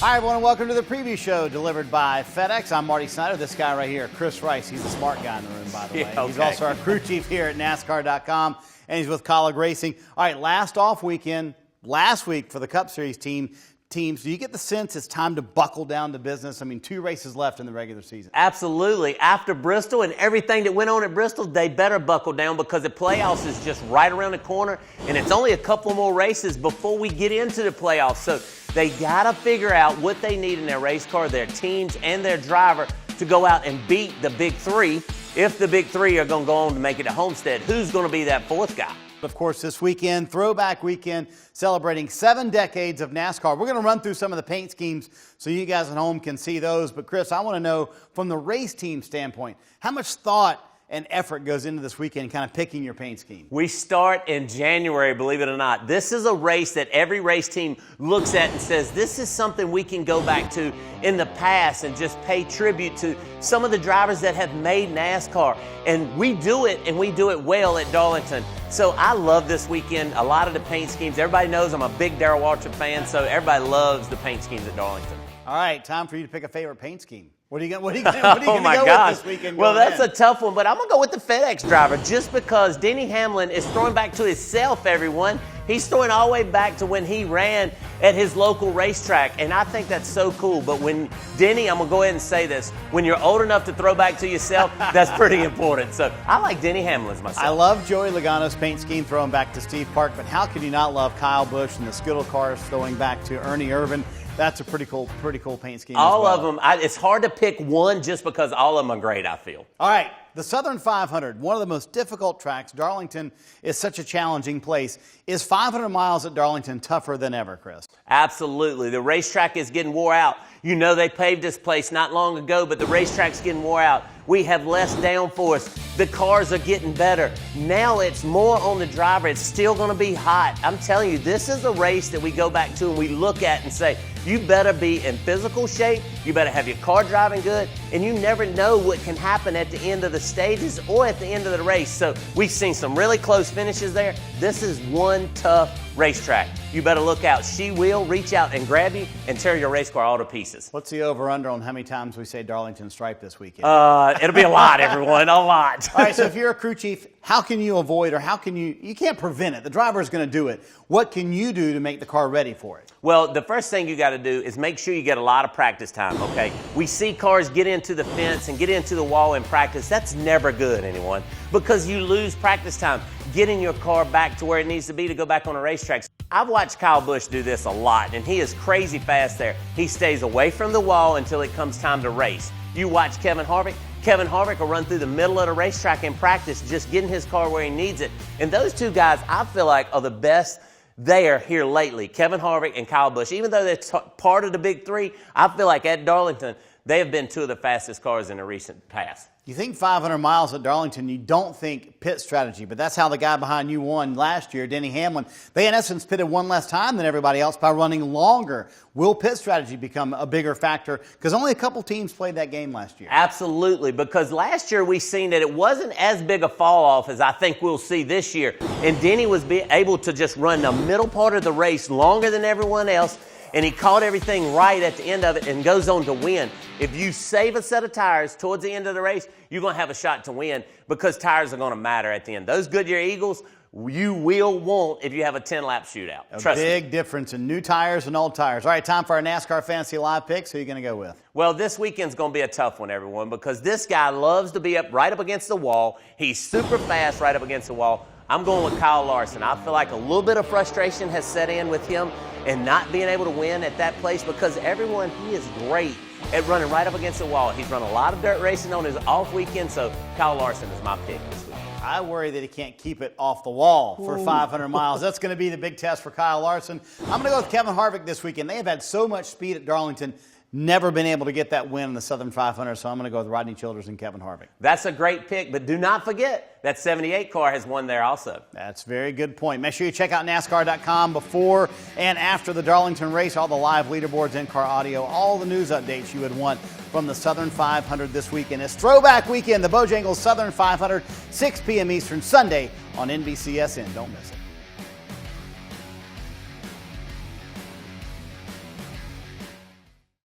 Hi, everyone, and welcome to the preview show delivered by FedEx. I'm Marty Snider. This guy right here, Chris Rice, he's the smart guy in the room, by the way. Yeah, okay. He's also our crew chief here at NASCAR.com, and he's with Colleague Racing. All right, last off weekend, last week for the Cup Series teams, do you get the sense it's time to buckle down to business? I mean, 2 races left in the regular season. Absolutely. After Bristol and everything that went on at Bristol, they better buckle down because the playoffs is just right around the corner, and it's only a couple more races before we get into the playoffs. So they got to figure out what they need in their race car, their teams, and their driver to go out and beat the big 3. If the big 3 are going to go on to make it to Homestead, who's going to be that 4th guy? Of course, this weekend, throwback weekend, celebrating 7 decades of NASCAR. We're going to run through some of the paint schemes so you guys at home can see those. But, Chris, I want to know, from the race team standpoint, how much thought and effort goes into this weekend kind of picking your paint scheme? We start in January, believe it or not. This is a race that every race team looks at and says, this is something we can go back to in the past and just pay tribute to some of the drivers that have made NASCAR. And we do it, and we do it well at Darlington. So I love this weekend, a lot of the paint schemes. Everybody knows I'm a big Darrell Waltrip fan, so everybody loves the paint schemes at Darlington. All right, time for you to pick a favorite paint scheme. What are you going to go with this weekend? Well, that's a tough one, but I'm going to go with the FedEx driver just because Denny Hamlin is throwing back to himself, everyone. He's throwing all the way back to when he ran at his local racetrack, and I think that's so cool. But when Denny, I'm going to go ahead and say this, when you're old enough to throw back to yourself, that's pretty important. So I like Denny Hamlin's myself. I love Joey Logano's paint scheme throwing back to Steve Park, but how can you not love Kyle Busch and the Skittle cars throwing back to Ernie Irvan? That's a pretty cool paint scheme. All of them. It's hard to pick one just because all of them are great, I feel. All right, the Southern 500, one of the most difficult tracks. Darlington is such a challenging place. Is 500 miles at Darlington tougher than ever, Chris? Absolutely. The racetrack is getting wore out. You know they paved this place not long ago, but the racetrack's getting wore out. We have less downforce. The cars are getting better. Now it's more on the driver. It's still going to be hot. I'm telling you, this is a race that we go back to and we look at and say, you better be in physical shape, you better have your car driving good, and you never know what can happen at the end of the stages or at the end of the race. So we've seen some really close finishes there. This is one tough racetrack. You better look out. She will reach out and grab you and tear your race car all to pieces. What's the over-under on how many times we say Darlington Stripe this weekend? It'll be a lot, everyone, a lot. All right, so if you're a crew chief, how can you avoid, or how can you can't prevent it. The driver's going to do it. What can you do to make the car ready for it? Well, the first thing you got to do is make sure you get a lot of practice time, okay? We see cars get into the fence and get into the wall in practice. That's never good, anyone, because you lose practice time getting your car back to where it needs to be to go back on the racetrack. I've watched Kyle Busch do this a lot, and he is crazy fast there. He stays away from the wall until it comes time to race. You watch Kevin Harvick. Kevin Harvick will run through the middle of the racetrack in practice, just getting his car where he needs it. And those two guys, I feel like, are the best there here lately, Kevin Harvick and Kyle Busch. Even though they're part of the big 3, I feel like at Darlington, they have been 2 of the fastest cars in the recent past. You think 500 miles at Darlington, you don't think pit strategy, but that's how the guy behind you won last year, Denny Hamlin. They, in essence, pitted one less time than everybody else by running longer. Will pit strategy become a bigger factor? Because only a couple teams played that game last year. Absolutely, because last year we seen that it wasn't as big a fall-off as I think we'll see this year. And Denny was able to just run the middle part of the race longer than everyone else, and he caught everything right at the end of it and goes on to win. If you save a set of tires towards the end of the race, you're going to have a shot to win because tires are going to matter at the end. Those Goodyear Eagles, you will want if you have a 10-lap shootout. Trust me. A big difference in new tires and old tires. All right, time for our NASCAR Fantasy Live picks. Who are you going to go with? Well, this weekend's going to be a tough one, everyone, because this guy loves to be right up against the wall. He's super fast right up against the wall. I'm going with Kyle Larson. I feel like a little bit of frustration has set in with him and not being able to win at that place because he is great at running right up against the wall. He's run a lot of dirt racing on his off weekend, so Kyle Larson is my pick this week. I worry that he can't keep it off the wall for 500 miles. That's going to be the big test for Kyle Larson. I'm going to go with Kevin Harvick this weekend. They have had so much speed at Darlington, never been able to get that win in the Southern 500, so I'm going to go with Rodney Childers and Kevin Harvick. That's a great pick, but do not forget that 78 car has won there also. That's a very good point. Make sure you check out NASCAR.com before and after the Darlington race, all the live leaderboards, in-car audio, all the news updates you would want from the Southern 500 this weekend. It's Throwback Weekend, the Bojangles Southern 500, 6 p.m. Eastern, Sunday on NBCSN. Don't miss it.